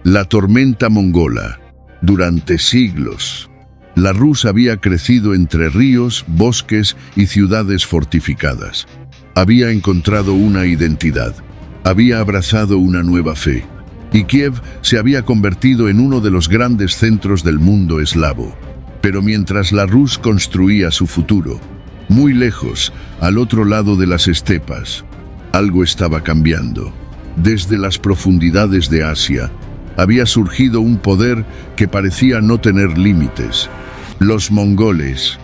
La tormenta mongola. Durante siglos, la Rus había crecido entre ríos, bosques y ciudades fortificadas. Había encontrado una identidad, había abrazado una nueva fe, y Kiev se había convertido en uno de los grandes centros del mundo eslavo. Pero mientras la Rus construía su futuro, muy lejos, al otro lado de las estepas, algo estaba cambiando. Desde las profundidades de Asia, había surgido un poder que parecía no tener límites. Los mongoles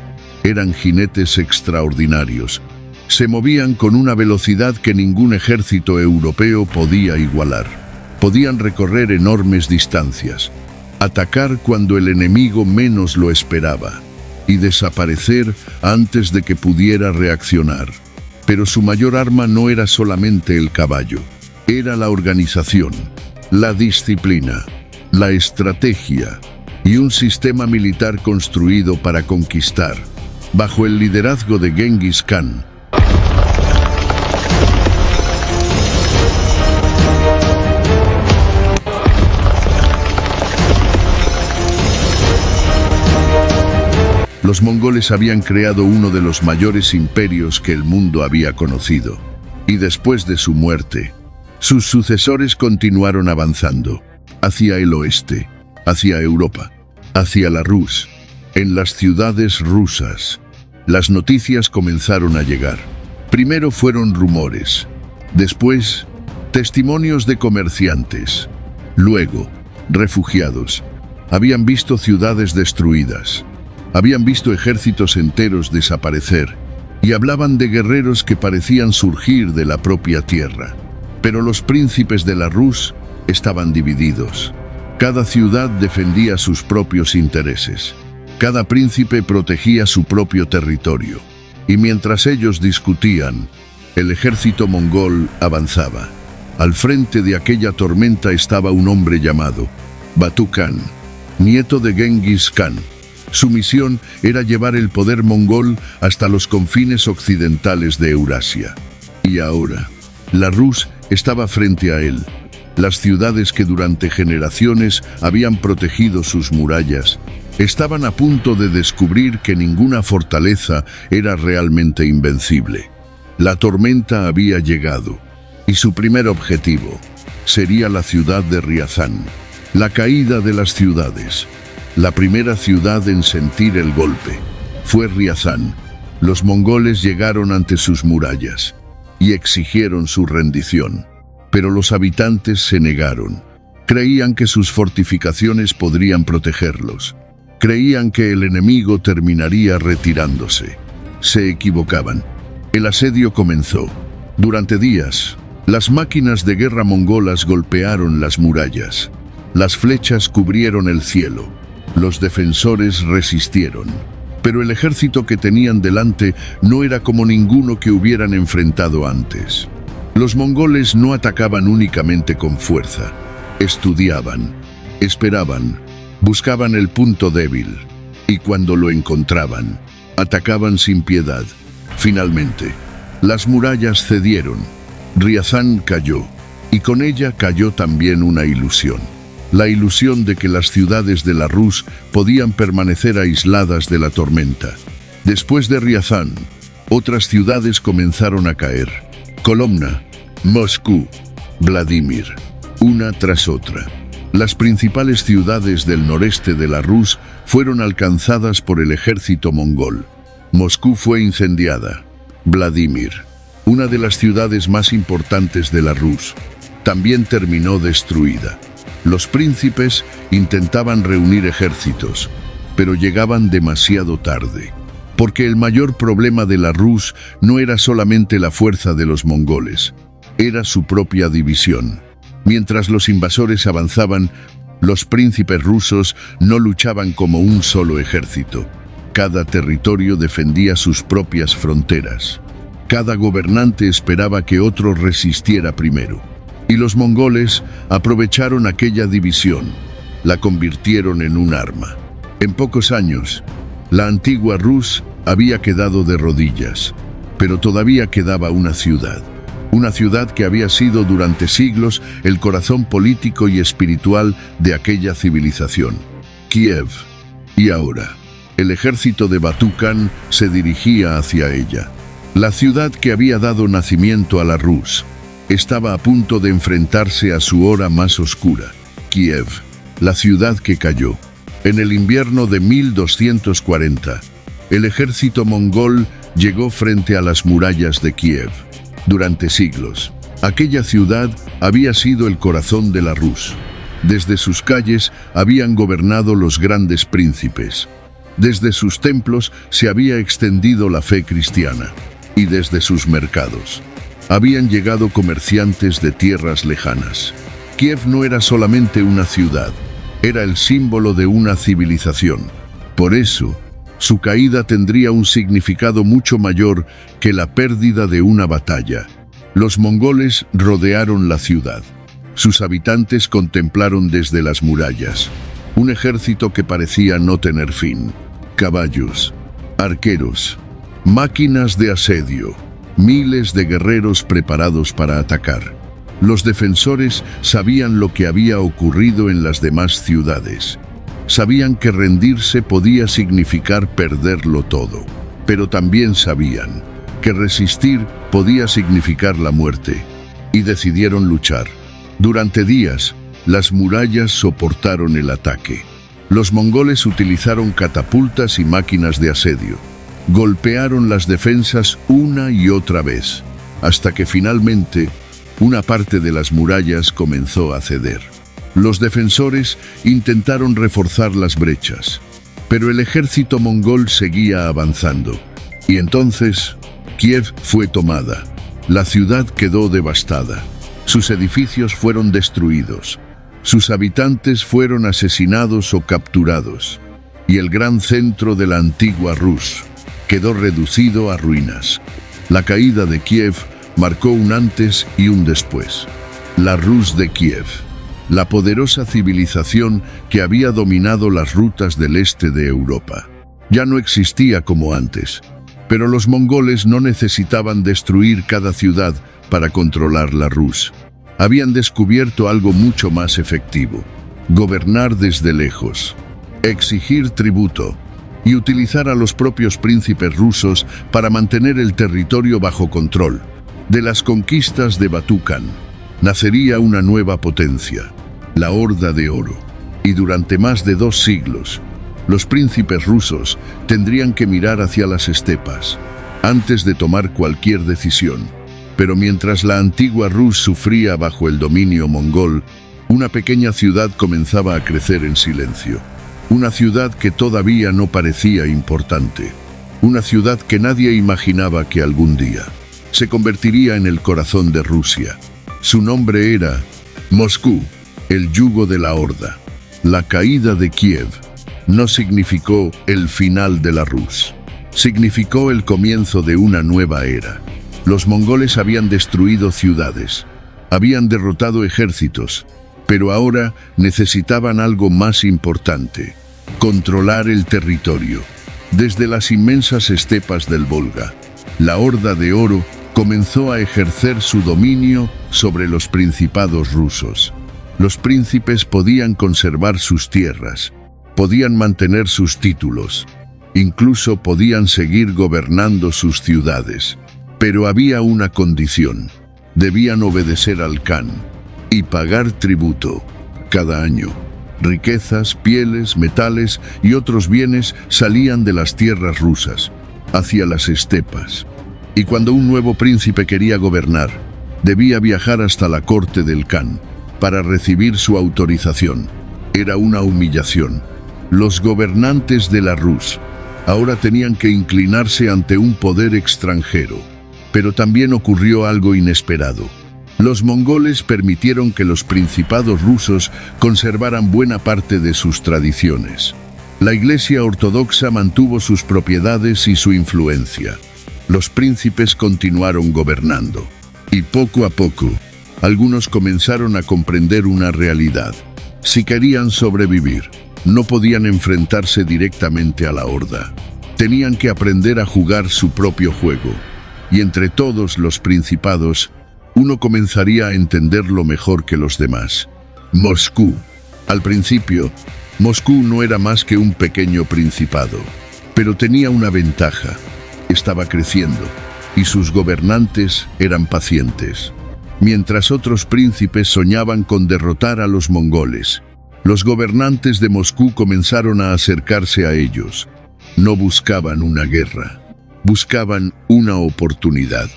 eran jinetes extraordinarios. Se movían con una velocidad que ningún ejército europeo podía igualar. Podían recorrer enormes distancias, atacar cuando el enemigo menos lo esperaba y desaparecer antes de que pudiera reaccionar. Pero su mayor arma no era solamente el caballo, era la organización, la disciplina, la estrategia y un sistema militar construido para conquistar, bajo el liderazgo de Genghis Khan. Los mongoles habían creado uno de los mayores imperios que el mundo había conocido, y después de su muerte, sus sucesores continuaron avanzando hacia el oeste, hacia Europa, hacia la Rus. En las ciudades rusas, las noticias comenzaron a llegar. Primero fueron rumores, después testimonios de comerciantes, luego refugiados. Habían visto ciudades destruidas, habían visto ejércitos enteros desaparecer y hablaban de guerreros que parecían surgir de la propia tierra. Pero los príncipes de la Rus estaban divididos. Cada ciudad defendía sus propios intereses. Cada príncipe protegía su propio territorio. Y mientras ellos discutían, el ejército mongol avanzaba. Al frente de aquella tormenta estaba un hombre llamado Batu Khan, nieto de Genghis Khan. Su misión era llevar el poder mongol hasta los confines occidentales de Eurasia. Y ahora, la Rus estaba frente a él. Las ciudades que durante generaciones habían protegido sus murallas estaban a punto de descubrir que ninguna fortaleza era realmente invencible. La tormenta había llegado, y su primer objetivo sería la ciudad de Riazán. La caída de las ciudades. La primera ciudad en sentir el golpe fue Riazán. Los mongoles llegaron ante sus murallas y exigieron su rendición. Pero los habitantes se negaron. Creían que sus fortificaciones podrían protegerlos. Creían que el enemigo terminaría retirándose. Se equivocaban. El asedio comenzó. Durante días, las máquinas de guerra mongolas golpearon las murallas. Las flechas cubrieron el cielo. Los defensores resistieron. Pero el ejército que tenían delante no era como ninguno que hubieran enfrentado antes. Los mongoles no atacaban únicamente con fuerza. Estudiaban, esperaban, buscaban el punto débil. Y cuando lo encontraban, atacaban sin piedad. Finalmente, las murallas cedieron. Riazán cayó. Y con ella cayó también una ilusión. La ilusión de que las ciudades de la Rus podían permanecer aisladas de la tormenta. Después de Riazán, otras ciudades comenzaron a caer. Kolomna, Moscú, Vladimir, una tras otra. Las principales ciudades del noreste de la Rus fueron alcanzadas por el ejército mongol. Moscú fue incendiada. Vladimir, una de las ciudades más importantes de la Rus, también terminó destruida. Los príncipes intentaban reunir ejércitos, pero llegaban demasiado tarde, porque el mayor problema de la Rus no era solamente la fuerza de los mongoles, era su propia división. Mientras los invasores avanzaban, los príncipes rusos no luchaban como un solo ejército. Cada territorio defendía sus propias fronteras. Cada gobernante esperaba que otro resistiera primero. Y los mongoles aprovecharon aquella división, la convirtieron en un arma. En pocos años, la antigua Rus había quedado de rodillas, pero todavía quedaba una ciudad. una ciudad que había sido durante siglos el corazón político y espiritual de aquella civilización, Kiev. Y ahora, el ejército de Batú Khan se dirigía hacia ella. La ciudad que había dado nacimiento a la Rus estaba a punto de enfrentarse a su hora más oscura. Kiev, la ciudad que cayó. En el invierno de 1240, el ejército mongol llegó frente a las murallas de Kiev. Durante siglos, aquella ciudad había sido el corazón de la Rus. Desde sus calles habían gobernado los grandes príncipes. Desde sus templos se había extendido la fe cristiana. Y desde sus mercados habían llegado comerciantes de tierras lejanas. Kiev no era solamente una ciudad, era el símbolo de una civilización. Por eso, su caída tendría un significado mucho mayor que la pérdida de una batalla. Los mongoles rodearon la ciudad. Sus habitantes contemplaron desde las murallas un ejército que parecía no tener fin. Caballos, arqueros, máquinas de asedio, miles de guerreros preparados para atacar. Los defensores sabían lo que había ocurrido en las demás ciudades. Sabían que rendirse podía significar perderlo todo, pero también sabían que resistir podía significar la muerte, y decidieron luchar. Durante días, las murallas soportaron el ataque. Los mongoles utilizaron catapultas y máquinas de asedio. Golpearon las defensas una y otra vez, hasta que finalmente una parte de las murallas comenzó a ceder. Los defensores intentaron reforzar las brechas, pero el ejército mongol seguía avanzando. Y entonces, Kiev fue tomada. La ciudad quedó devastada. Sus edificios fueron destruidos. Sus habitantes fueron asesinados o capturados. Y el gran centro de la antigua Rus quedó reducido a ruinas. La caída de Kiev marcó un antes y un después. La Rus de Kiev, la poderosa civilización que había dominado las rutas del este de Europa, ya no existía como antes. Pero los mongoles no necesitaban destruir cada ciudad para controlar la Rus. Habían descubierto algo mucho más efectivo: gobernar desde lejos, exigir tributo y utilizar a los propios príncipes rusos para mantener el territorio bajo control. De las conquistas de Batú Khan nacería una nueva potencia, la Horda de Oro. Y durante más de 2 siglos, los príncipes rusos tendrían que mirar hacia las estepas antes de tomar cualquier decisión. Pero mientras la antigua Rus sufría bajo el dominio mongol, una pequeña ciudad comenzaba a crecer en silencio. Una ciudad que todavía no parecía importante. Una ciudad que nadie imaginaba que algún día se convertiría en el corazón de Rusia. Su nombre era Moscú, el yugo de la Horda. La caída de Kiev no significó el final de la Rus. Significó el comienzo de una nueva era. Los mongoles habían destruido ciudades, habían derrotado ejércitos, pero ahora necesitaban algo más importante: controlar el territorio. Desde las inmensas estepas del Volga, la Horda de Oro comenzó a ejercer su dominio sobre los principados rusos. Los príncipes podían conservar sus tierras, podían mantener sus títulos, incluso podían seguir gobernando sus ciudades. Pero había una condición: debían obedecer al Khan y pagar tributo cada año. Riquezas, pieles, metales y otros bienes salían de las tierras rusas hacia las estepas. Y cuando un nuevo príncipe quería gobernar, debía viajar hasta la corte del Khan para recibir su autorización. Era una humillación. Los gobernantes de la Rus ahora tenían que inclinarse ante un poder extranjero. Pero también ocurrió algo inesperado. Los mongoles permitieron que los principados rusos conservaran buena parte de sus tradiciones. La Iglesia Ortodoxa mantuvo sus propiedades y su influencia. Los príncipes continuaron gobernando. Y poco a poco, algunos comenzaron a comprender una realidad. Si querían sobrevivir, no podían enfrentarse directamente a la Horda. Tenían que aprender a jugar su propio juego. Y entre todos los principados, uno comenzaría a entenderlo mejor que los demás. Moscú. Al principio, Moscú no era más que un pequeño principado, pero tenía una ventaja: estaba creciendo, y sus gobernantes eran pacientes. Mientras otros príncipes soñaban con derrotar a los mongoles, los gobernantes de Moscú comenzaron a acercarse a ellos. No buscaban una guerra, buscaban una oportunidad,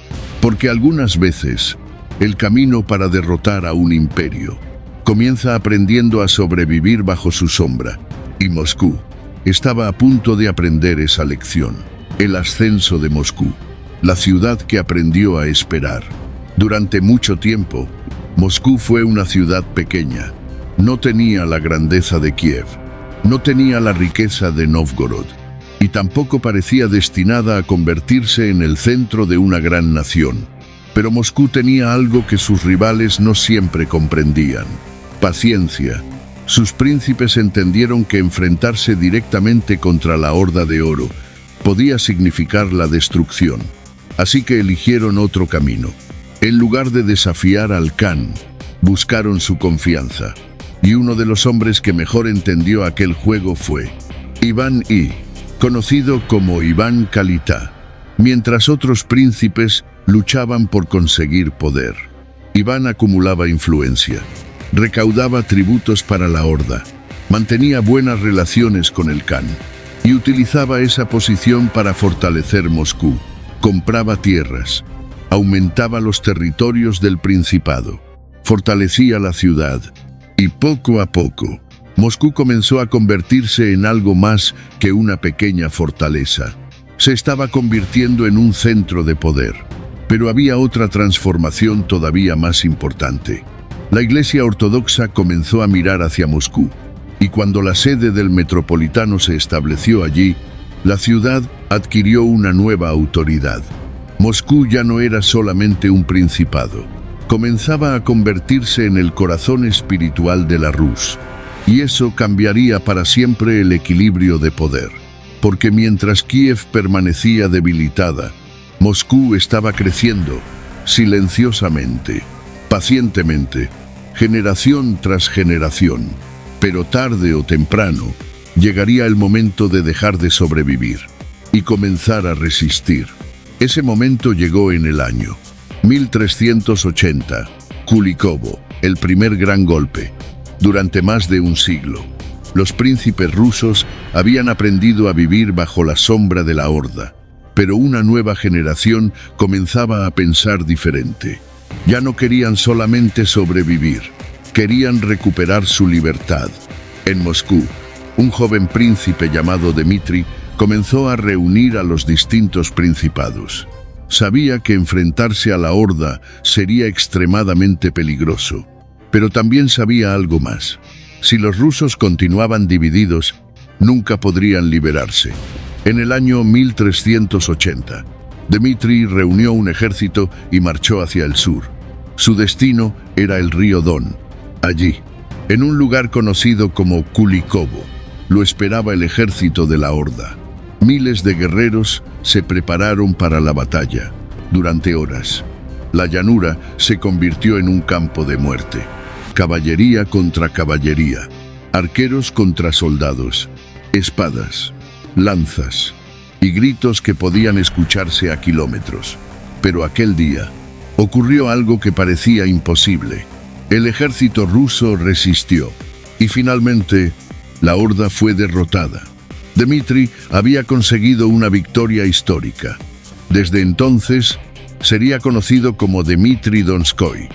porque algunas veces el camino para derrotar a un imperio comienza aprendiendo a sobrevivir bajo su sombra, y Moscú estaba a punto de aprender esa lección. El ascenso de Moscú, la ciudad que aprendió a esperar. Durante mucho tiempo, Moscú fue una ciudad pequeña. No tenía la grandeza de Kiev, no tenía la riqueza de Novgorod, y tampoco parecía destinada a convertirse en el centro de una gran nación. Pero Moscú tenía algo que sus rivales no siempre comprendían: paciencia. Sus príncipes entendieron que enfrentarse directamente contra la Horda de Oro podía significar la destrucción. Así que eligieron otro camino. En lugar de desafiar al Khan, buscaron su confianza. Y uno de los hombres que mejor entendió aquel juego fue Iván I, conocido como Iván Kalitta. Mientras otros príncipes luchaban por conseguir poder, Iván acumulaba influencia, recaudaba tributos para la Horda, mantenía buenas relaciones con el Khan y utilizaba esa posición para fortalecer Moscú. Compraba tierras, aumentaba los territorios del principado, fortalecía la ciudad, y poco a poco, Moscú comenzó a convertirse en algo más que una pequeña fortaleza. Se estaba convirtiendo en un centro de poder. Pero había otra transformación todavía más importante. La Iglesia Ortodoxa comenzó a mirar hacia Moscú, y cuando la sede del Metropolitano se estableció allí, la ciudad adquirió una nueva autoridad. Moscú ya no era solamente un principado, comenzaba a convertirse en el corazón espiritual de la Rus. Y eso cambiaría para siempre el equilibrio de poder, porque mientras Kiev permanecía debilitada, Moscú estaba creciendo, silenciosamente, pacientemente, generación tras generación. Pero tarde o temprano, llegaría el momento de dejar de sobrevivir y comenzar a resistir. Ese momento llegó en el año 1380, Kulikovo, el primer gran golpe. Durante más de un siglo, los príncipes rusos habían aprendido a vivir bajo la sombra de la Horda. Pero una nueva generación comenzaba a pensar diferente. Ya no querían solamente sobrevivir, querían recuperar su libertad. En Moscú, un joven príncipe llamado Dmitri comenzó a reunir a los distintos principados. Sabía que enfrentarse a la Horda sería extremadamente peligroso, pero también sabía algo más. Si los rusos continuaban divididos, nunca podrían liberarse. En el año 1380, Dmitri reunió un ejército y marchó hacia el sur. Su destino era el río Don. Allí, en un lugar conocido como Kulikovo, lo esperaba el ejército de la Horda. Miles de guerreros se prepararon para la batalla. Durante horas, la llanura se convirtió en un campo de muerte. Caballería contra caballería, arqueros contra soldados, espadas, lanzas y gritos que podían escucharse a kilómetros. Pero aquel día ocurrió algo que parecía imposible. El ejército ruso resistió y finalmente la Horda fue derrotada. Dmitri había conseguido una victoria histórica. Desde entonces sería conocido como Dmitri Donskoy.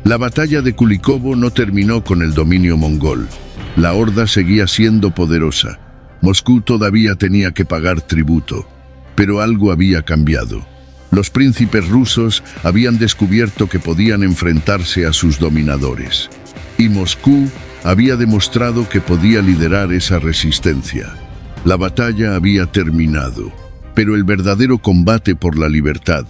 La batalla de Kulikovo no terminó con el dominio mongol. La Horda seguía siendo poderosa. Moscú todavía tenía que pagar tributo, pero algo había cambiado. Los príncipes rusos habían descubierto que podían enfrentarse a sus dominadores, y Moscú había demostrado que podía liderar esa resistencia. La batalla había terminado, pero el verdadero combate por la libertad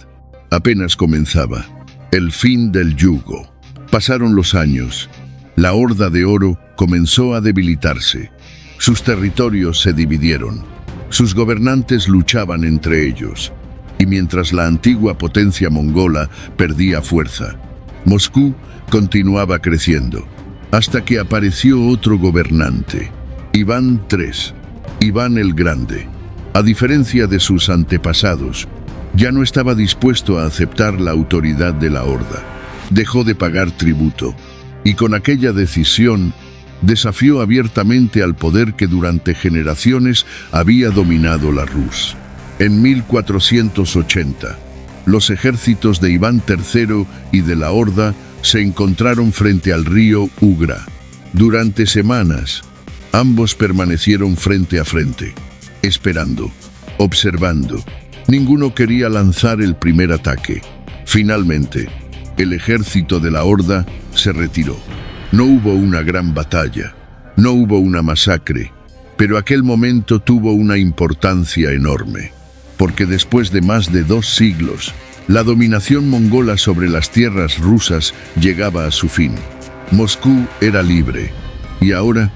apenas comenzaba. El fin del yugo. Pasaron los años. La Horda de Oro comenzó a debilitarse. Sus territorios se dividieron. Sus gobernantes luchaban entre ellos. Y mientras la antigua potencia mongola perdía fuerza, Moscú continuaba creciendo, hasta que apareció otro gobernante, Iván III, Iván el Grande. A diferencia de sus antepasados, ya no estaba dispuesto a aceptar la autoridad de la Horda. Dejó de pagar tributo, y con aquella decisión desafió abiertamente al poder que durante generaciones había dominado la Rus. En 1480, los ejércitos de Iván III y de la Horda se encontraron frente al río Ugra. Durante semanas, ambos permanecieron frente a frente, esperando, observando. Ninguno quería lanzar el primer ataque. Finalmente, el ejército de la Horda se retiró. No hubo una gran batalla, no hubo una masacre, pero aquel momento tuvo una importancia enorme, porque después de más de 2 siglos, la dominación mongola sobre las tierras rusas llegaba a su fin. Moscú era libre, y ahora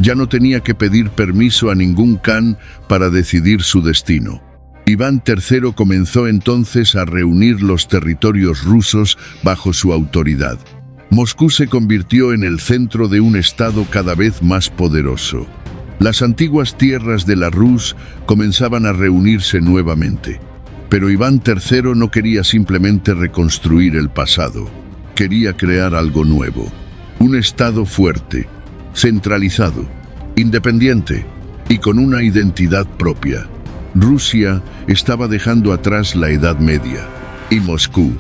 ya no tenía que pedir permiso a ningún kan para decidir su destino. Iván III comenzó entonces a reunir los territorios rusos bajo su autoridad. Moscú se convirtió en el centro de un estado cada vez más poderoso. Las antiguas tierras de la Rus comenzaban a reunirse nuevamente. Pero Iván III no quería simplemente reconstruir el pasado. Quería crear algo nuevo. Un estado fuerte, centralizado, independiente y con una identidad propia. Rusia estaba dejando atrás la Edad Media y Moscú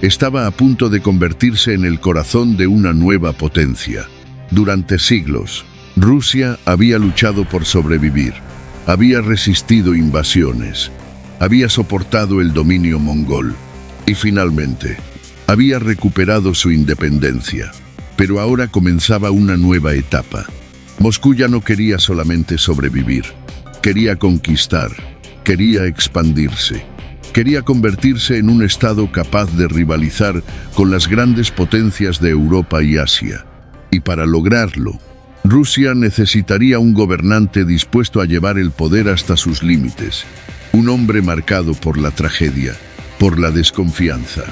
estaba a punto de convertirse en el corazón de una nueva potencia. Durante siglos, Rusia había luchado por sobrevivir, había resistido invasiones, había soportado el dominio mongol y finalmente había recuperado su independencia. Pero ahora comenzaba una nueva etapa. Moscú ya no quería solamente sobrevivir, quería conquistar, quería expandirse. Quería convertirse en un estado capaz de rivalizar con las grandes potencias de Europa y Asia. Y para lograrlo, Rusia necesitaría un gobernante dispuesto a llevar el poder hasta sus límites. Un hombre marcado por la tragedia, por la desconfianza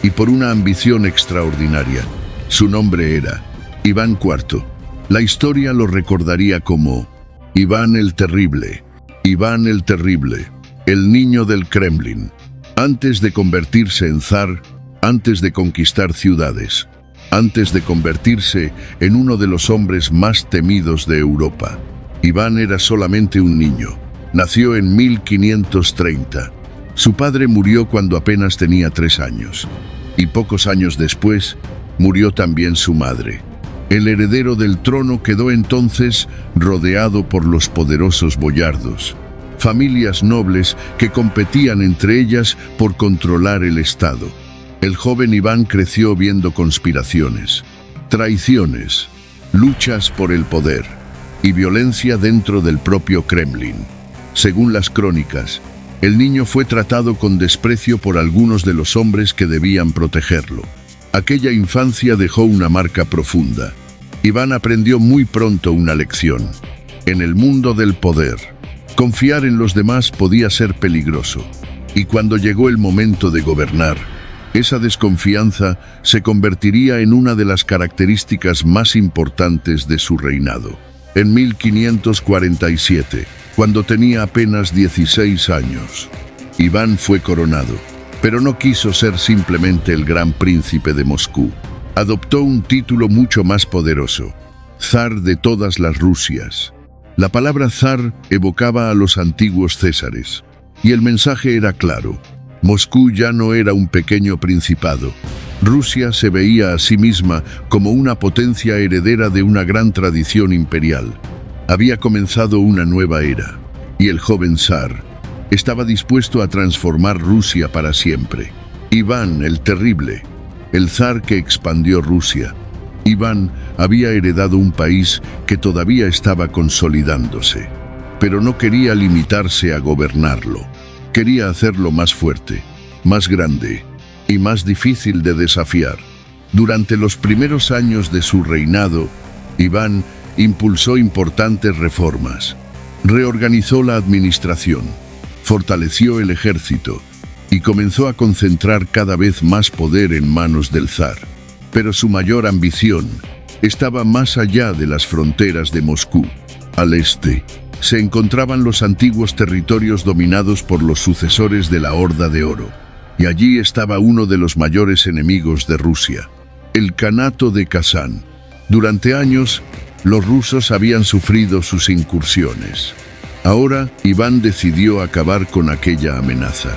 y por una ambición extraordinaria. Su nombre era Iván IV. La historia lo recordaría como Iván el Terrible. Iván el Terrible, el niño del Kremlin, antes de convertirse en zar, antes de conquistar ciudades, antes de convertirse en uno de los hombres más temidos de Europa. Iván era solamente un niño. Nació en 1530. Su padre murió cuando apenas tenía 3 años. Y pocos años después, murió también su madre. El heredero del trono quedó entonces rodeado por los poderosos boyardos, familias nobles que competían entre ellas por controlar el Estado. El joven Iván creció viendo conspiraciones, traiciones, luchas por el poder y violencia dentro del propio Kremlin. Según las crónicas, el niño fue tratado con desprecio por algunos de los hombres que debían protegerlo. Aquella infancia dejó una marca profunda. Iván aprendió muy pronto una lección. En el mundo del poder, confiar en los demás podía ser peligroso. Y cuando llegó el momento de gobernar, esa desconfianza se convertiría en una de las características más importantes de su reinado. En 1547, cuando tenía apenas 16 años, Iván fue coronado. Pero no quiso ser simplemente el gran príncipe de Moscú. Adoptó un título mucho más poderoso, zar de todas las Rusias. La palabra zar evocaba a los antiguos césares, y el mensaje era claro. Moscú ya no era un pequeño principado. Rusia se veía a sí misma como una potencia heredera de una gran tradición imperial. Había comenzado una nueva era, y el joven zar estaba dispuesto a transformar Rusia para siempre. Iván el Terrible, el zar que expandió Rusia. Iván había heredado un país que todavía estaba consolidándose, pero no quería limitarse a gobernarlo. Quería hacerlo más fuerte, más grande y más difícil de desafiar. Durante los primeros años de su reinado, Iván impulsó importantes reformas. Reorganizó la administración, fortaleció el ejército y comenzó a concentrar cada vez más poder en manos del zar. Pero su mayor ambición estaba más allá de las fronteras de Moscú. Al este se encontraban los antiguos territorios dominados por los sucesores de la Horda de Oro. Y allí estaba uno de los mayores enemigos de Rusia, el Kanato de Kazán. Durante años, los rusos habían sufrido sus incursiones. Ahora, Iván decidió acabar con aquella amenaza.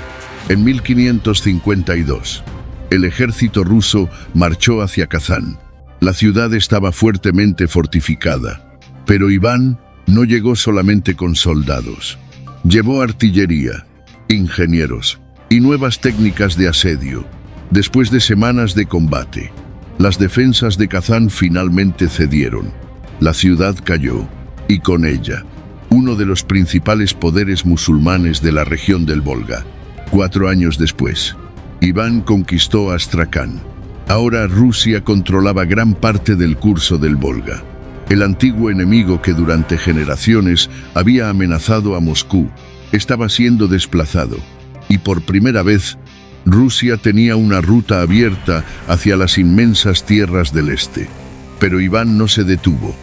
En 1552, el ejército ruso marchó hacia Kazán. La ciudad estaba fuertemente fortificada, pero Iván no llegó solamente con soldados. Llevó artillería, ingenieros y nuevas técnicas de asedio. Después de semanas de combate, las defensas de Kazán finalmente cedieron. La ciudad cayó, y con ella, uno de los principales poderes musulmanes de la región del Volga. 4 años después, Iván conquistó Astracán. Ahora Rusia controlaba gran parte del curso del Volga. El antiguo enemigo que durante generaciones había amenazado a Moscú estaba siendo desplazado, y por primera vez, Rusia tenía una ruta abierta hacia las inmensas tierras del este. Pero Iván no se detuvo.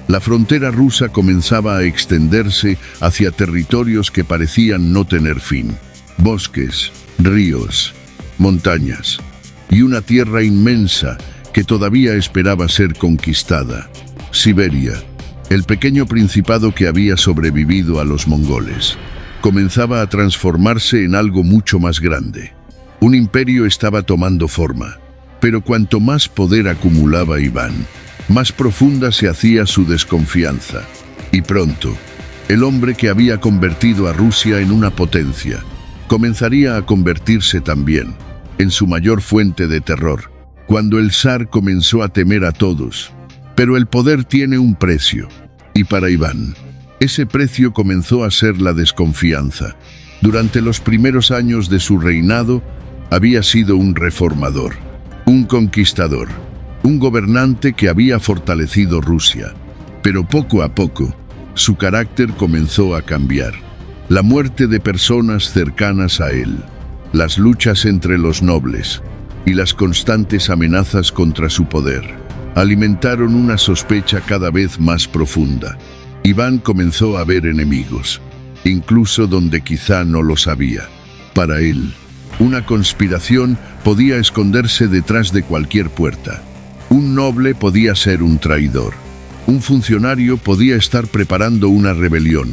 La frontera rusa comenzaba a extenderse hacia territorios que parecían no tener fin. Bosques, ríos, montañas y una tierra inmensa que todavía esperaba ser conquistada. Siberia, el pequeño principado que había sobrevivido a los mongoles, comenzaba a transformarse en algo mucho más grande. Un imperio estaba tomando forma, pero cuanto más poder acumulaba Iván, más profunda se hacía su desconfianza. Y pronto, el hombre que había convertido a Rusia en una potencia, comenzaría a convertirse también en su mayor fuente de terror, cuando el zar comenzó a temer a todos. Pero el poder tiene un precio, y para Iván, ese precio comenzó a ser la desconfianza. Durante los primeros años de su reinado, había sido un reformador, un conquistador, un gobernante que había fortalecido Rusia. Pero poco a poco, su carácter comenzó a cambiar. La muerte de personas cercanas a él, las luchas entre los nobles y las constantes amenazas contra su poder alimentaron una sospecha cada vez más profunda. Iván comenzó a ver enemigos, incluso donde quizá no lo sabía. Para él, una conspiración podía esconderse detrás de cualquier puerta. Un noble podía ser un traidor. Un funcionario podía estar preparando una rebelión.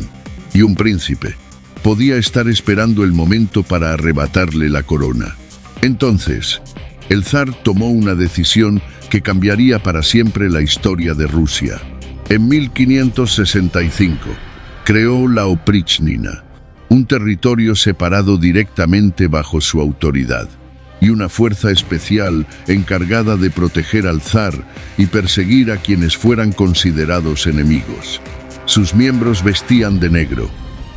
Y un príncipe podía estar esperando el momento para arrebatarle la corona. Entonces, el zar tomó una decisión que cambiaría para siempre la historia de Rusia. En 1565, creó la Oprichnina, un territorio separado directamente bajo su autoridad, y una fuerza especial encargada de proteger al zar y perseguir a quienes fueran considerados enemigos. Sus miembros vestían de negro,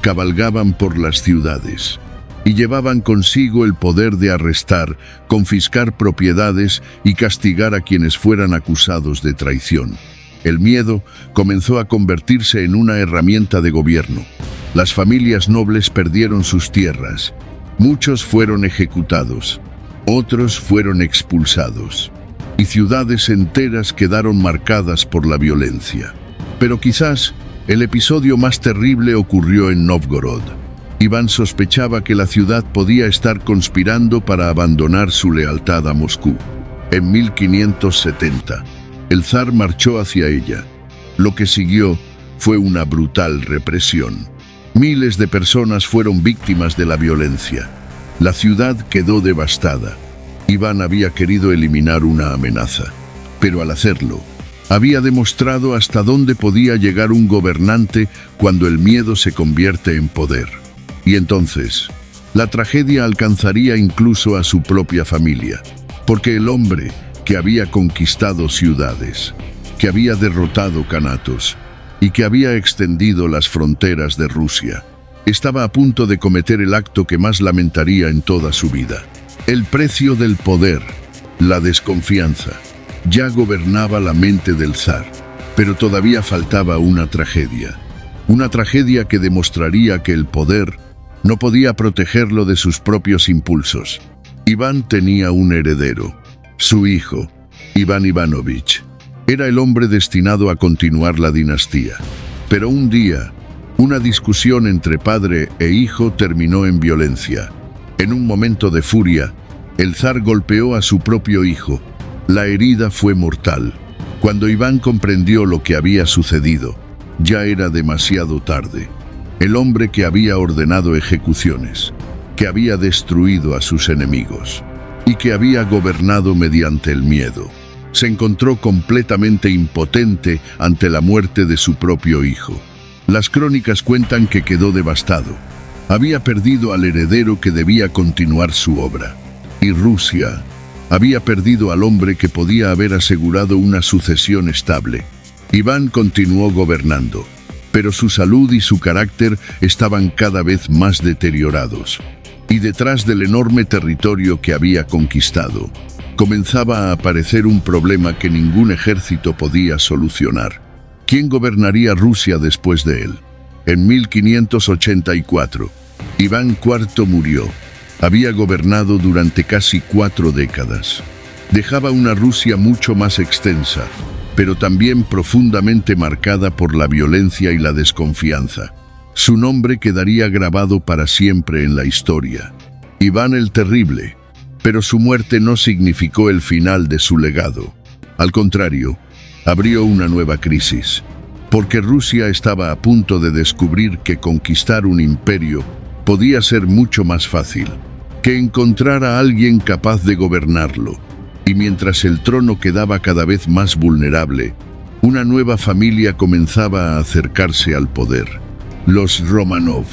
cabalgaban por las ciudades y llevaban consigo el poder de arrestar, confiscar propiedades y castigar a quienes fueran acusados de traición. El miedo comenzó a convertirse en una herramienta de gobierno. Las familias nobles perdieron sus tierras. Muchos fueron ejecutados. Otros fueron expulsados. Y ciudades enteras quedaron marcadas por la violencia. Pero quizás el episodio más terrible ocurrió en Novgorod. Iván sospechaba que la ciudad podía estar conspirando para abandonar su lealtad a Moscú. En 1570, el zar marchó hacia ella. Lo que siguió fue una brutal represión. Miles de personas fueron víctimas de la violencia. La ciudad quedó devastada. Iván había querido eliminar una amenaza, pero al hacerlo, había demostrado hasta dónde podía llegar un gobernante cuando el miedo se convierte en poder. Y entonces, la tragedia alcanzaría incluso a su propia familia, porque el hombre que había conquistado ciudades, que había derrotado kanatos y que había extendido las fronteras de Rusia, estaba a punto de cometer el acto que más lamentaría en toda su vida. El precio del poder, la desconfianza, ya gobernaba la mente del zar, pero todavía faltaba una tragedia que demostraría que el poder no podía protegerlo de sus propios impulsos. Iván tenía un heredero, su hijo, Iván Ivanovich. Era el hombre destinado a continuar la dinastía. Pero un día, una discusión entre padre e hijo terminó en violencia. En un momento de furia, el zar golpeó a su propio hijo. La herida fue mortal. Cuando Iván comprendió lo que había sucedido, ya era demasiado tarde. El hombre que había ordenado ejecuciones, que había destruido a sus enemigos y que había gobernado mediante el miedo, se encontró completamente impotente ante la muerte de su propio hijo. Las crónicas cuentan que quedó devastado. Había perdido al heredero que debía continuar su obra. Y Rusia había perdido al hombre que podía haber asegurado una sucesión estable. Iván continuó gobernando, pero su salud y su carácter estaban cada vez más deteriorados. Y detrás del enorme territorio que había conquistado, comenzaba a aparecer un problema que ningún ejército podía solucionar. ¿Quién gobernaría Rusia después de él? En 1584, Iván IV murió. Había gobernado durante casi 4 décadas. Dejaba una Rusia mucho más extensa, pero también profundamente marcada por la violencia y la desconfianza. Su nombre quedaría grabado para siempre en la historia. Iván el Terrible. Pero su muerte no significó el final de su legado. Al contrario, abrió una nueva crisis, porque Rusia estaba a punto de descubrir que conquistar un imperio podía ser mucho más fácil que encontrar a alguien capaz de gobernarlo. Y mientras el trono quedaba cada vez más vulnerable, una nueva familia comenzaba a acercarse al poder: los Romanov.